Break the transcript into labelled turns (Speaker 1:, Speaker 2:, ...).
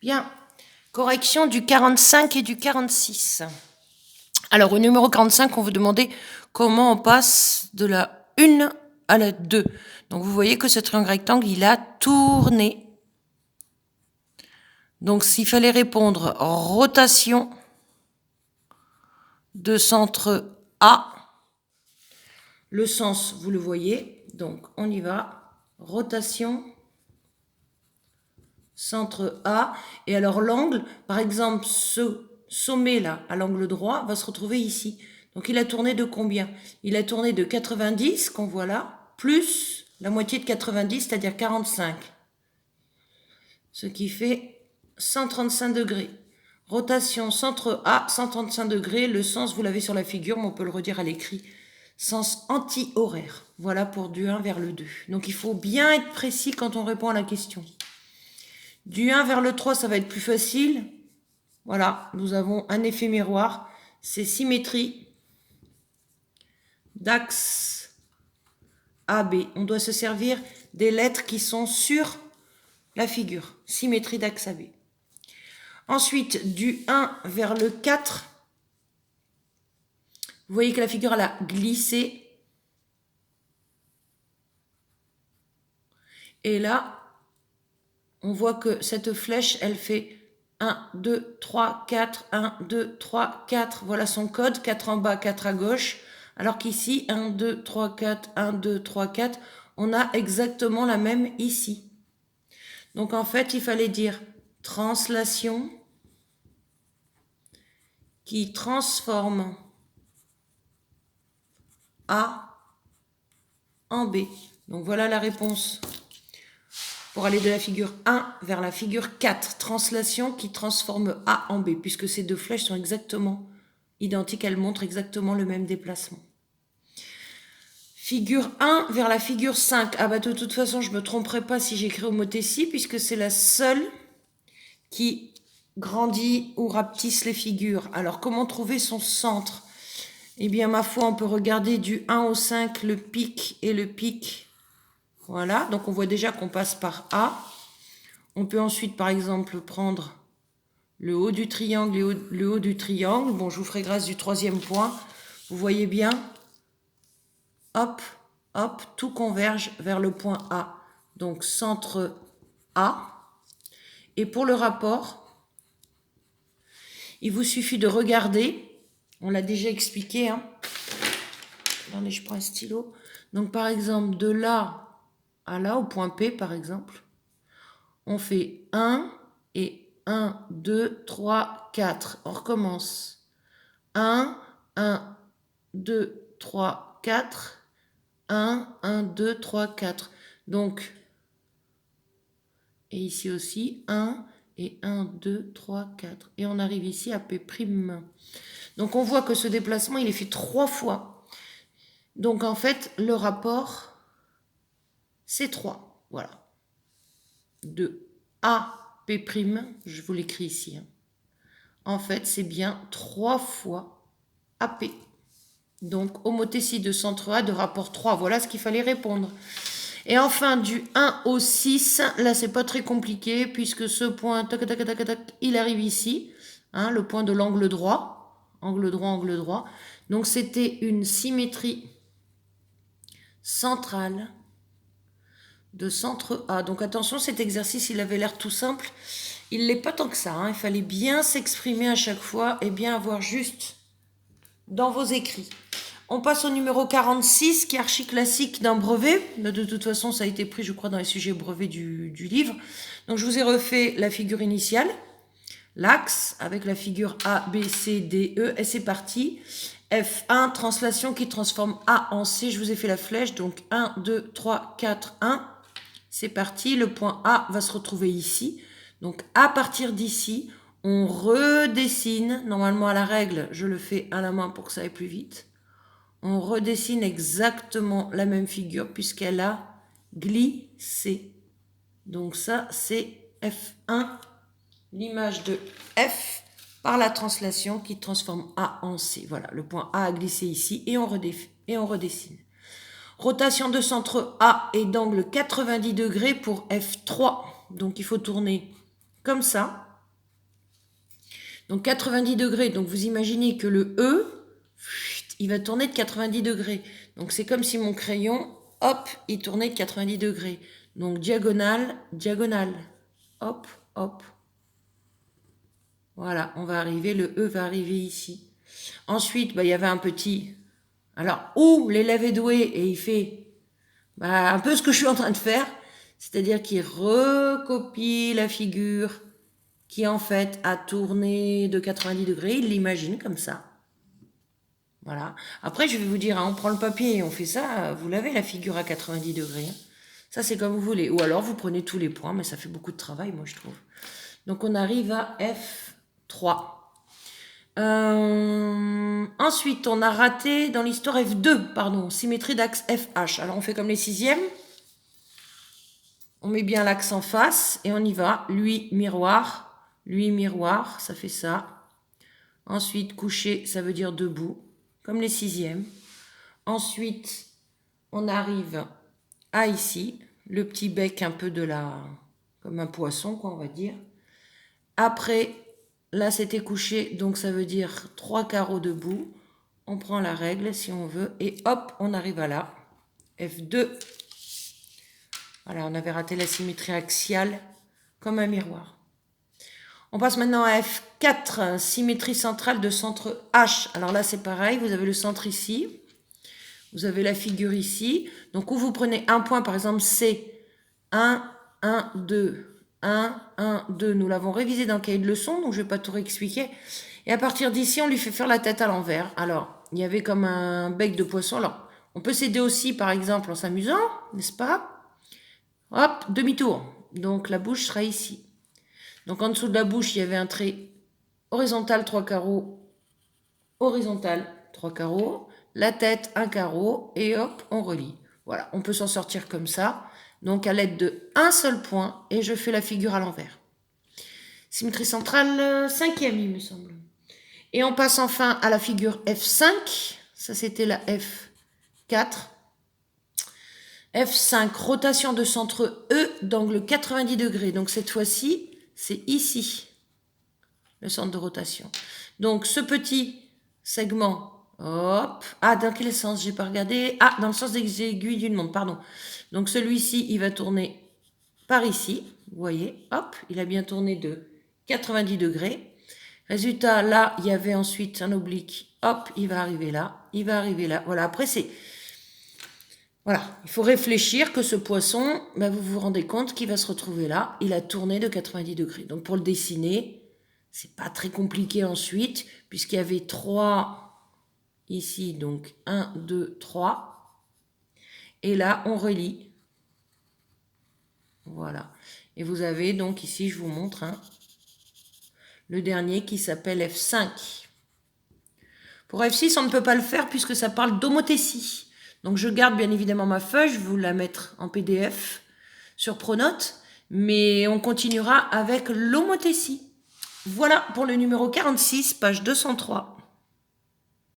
Speaker 1: Bien, correction du 45 et du 46. Alors, au numéro 45, on vous demandait comment on passe de la 1 à la 2. Donc, vous voyez que ce triangle rectangle, il a tourné. Donc, s'il fallait répondre rotation de centre A, le sens, vous le voyez. Donc, on y va. Rotation, centre A. Et alors, l'angle, par exemple, ce sommet là, à l'angle droit, va se retrouver ici. Donc, il a tourné de combien? Il a tourné de 90, qu'on voit là, plus la moitié de 90, c'est-à-dire 45. Ce qui fait 135 degrés. Rotation centre A, 135 degrés. Le sens, vous l'avez sur la figure, mais on peut le redire à l'écrit. Sens anti-horaire. Voilà pour du 1 vers le 2. Donc, il faut bien être précis quand on répond à la question. Du 1 vers le 3, ça va être plus facile. Voilà, nous avons un effet miroir. C'est symétrie d'axe AB. On doit se servir des lettres qui sont sur la figure. Symétrie d'axe AB. Ensuite, du 1 vers le 4, vous voyez que la figure elle a glissé. Et là, on voit que cette flèche, elle fait 1, 2, 3, 4, 1, 2, 3, 4. Voilà son code, 4 en bas, 4 à gauche. Alors qu'ici, 1, 2, 3, 4, 1, 2, 3, 4, on a exactement la même ici. Donc en fait, il fallait dire translation qui transforme A en B. Donc voilà la réponse. Pour aller de la figure 1 vers la figure 4, translation qui transforme A en B, puisque ces deux flèches sont exactement identiques, elles montrent exactement le même déplacement. Figure 1 vers la figure 5. Ah bah de toute façon, je ne me tromperai pas si j'écris homothétie, puisque c'est la seule qui grandit ou rapetisse les figures. Alors, comment trouver son centre? Eh bien, ma foi, on peut regarder du 1 au 5, le pic et le pic. Voilà, donc on voit déjà qu'on passe par A. On peut ensuite, par exemple, prendre le haut du triangle et le haut du triangle. Bon, je vous ferai grâce du troisième point. Vous voyez bien, hop, hop, tout converge vers le point A. Donc, centre A. Et pour le rapport, il vous suffit de regarder. On l'a déjà expliqué. Attendez, je prends un stylo. Donc, par exemple, de là à là, au point P, par exemple, on fait 1 et 1, 2, 3, 4. On recommence. 1, 1, 2, 3, 4. 1, 1, 2, 3, 4. Donc, et ici aussi, 1 et 1, 2, 3, 4. Et on arrive ici à P'. Donc, on voit que ce déplacement, il est fait 3 fois. Donc, en fait, le rapport, c'est 3. Voilà. De AP', je vous l'écris ici. En fait, c'est bien 3 fois AP. Donc, homothétie de centre A de rapport 3. Voilà ce qu'il fallait répondre. Et enfin, du 1 au 6, là, c'est pas très compliqué, puisque ce point, tac, tac, tac, tac, il arrive ici, le point de l'angle droit. Angle droit, angle droit. Donc, c'était une symétrie centrale de centre A. Donc, attention, cet exercice, il avait l'air tout simple. Il n'est pas tant que ça. Il fallait bien s'exprimer à chaque fois et bien avoir juste dans vos écrits. On passe au numéro 46, qui est archi classique d'un brevet. De toute façon, ça a été pris, je crois, dans les sujets brevets du livre. Donc, je vous ai refait la figure initiale, l'axe, avec la figure A, B, C, D, E. Et c'est parti. F1, translation qui transforme A en C. Je vous ai fait la flèche. Donc, 1, 2, 3, 4, 1. C'est parti. Le point A va se retrouver ici. Donc, à partir d'ici, on redessine. Normalement, à la règle, je le fais à la main pour que ça aille plus vite. On redessine exactement la même figure puisqu'elle a glissé. Donc ça, c'est F1, l'image de F par la translation qui transforme A en C. Voilà, le point A a glissé ici et on redessine. Rotation de centre A et d'angle 90 degrés pour F3. Donc il faut tourner comme ça. Donc 90 degrés, donc vous imaginez que le E, il va tourner de 90 degrés. Donc c'est comme si mon crayon, hop, il tournait de 90 degrés. Donc diagonale, diagonale. Hop, hop. Voilà, on va arriver, le E va arriver ici. Ensuite, il y avait un petit... Alors, où l'élève est doué et il fait un peu ce que je suis en train de faire, c'est-à-dire qu'il recopie la figure qui en fait a tourné de 90 degrés, il l'imagine comme ça. Voilà. Après, je vais vous dire, on prend le papier et on fait ça, vous l'avez la figure à 90 degrés. Ça, c'est comme vous voulez. Ou alors, vous prenez tous les points, mais ça fait beaucoup de travail, moi, je trouve. Donc, on arrive à F3. Ensuite, on a raté dans l'histoire F2, pardon, symétrie d'axe FH. Alors, on fait comme les sixièmes. On met bien l'axe en face et on y va. Lui, miroir, ça fait ça. Ensuite, couché, ça veut dire debout, comme les sixièmes. Ensuite, on arrive à ici, le petit bec un peu comme un poisson, quoi, on va dire. Après, là, c'était couché, donc ça veut dire 3 carreaux debout. On prend la règle, si on veut, et hop, on arrive à là. F2. Voilà, on avait raté la symétrie axiale, comme un miroir. On passe maintenant à F4, symétrie centrale de centre H. Alors là, c'est pareil, vous avez le centre ici. Vous avez la figure ici. Donc, où vous prenez un point, par exemple, c'est 1, 1, 2, 1, 1, 2. Nous l'avons révisé dans le cahier de leçon, donc je ne vais pas tout réexpliquer. Et à partir d'ici, on lui fait faire la tête à l'envers. Alors, il y avait comme un bec de poisson. Alors, on peut s'aider aussi, par exemple, en s'amusant, n'est-ce pas? Hop, demi-tour. Donc, la bouche sera ici. Donc, en dessous de la bouche, il y avait un trait horizontal, 3 carreaux, horizontal, 3 carreaux, la tête, un carreau, et hop, on relie. Voilà, on peut s'en sortir comme ça. Donc, à l'aide de un seul point, et je fais la figure à l'envers. Symétrie centrale, 5e, il me semble. Et on passe enfin à la figure F5. Ça, c'était la F4. F5, rotation de centre E d'angle 90 degrés. Donc, cette fois-ci, c'est ici, le centre de rotation. Donc, ce petit segment, hop. Ah, dans quel sens? J'ai pas regardé. Ah, dans le sens des aiguilles d'une montre, pardon. Donc, celui-ci, il va tourner par ici. Vous voyez, hop, il a bien tourné de 90 degrés. Résultat, là, il y avait ensuite un oblique. Hop, il va arriver là. Il va arriver là. Voilà, après, c'est... Voilà, il faut réfléchir que ce poisson, vous vous rendez compte qu'il va se retrouver là. Il a tourné de 90 degrés. Donc, pour le dessiner, c'est pas très compliqué ensuite, puisqu'il y avait 3 ici. Donc, 1, 2, 3. Et là, on relie. Voilà. Et vous avez donc ici, je vous montre, le dernier qui s'appelle F5. Pour F6, on ne peut pas le faire puisque ça parle d'homothétie. Donc, je garde bien évidemment ma feuille, je vais vous la mettre en PDF sur Pronote, mais on continuera avec l'homothétie. Voilà pour le numéro 46, page 203.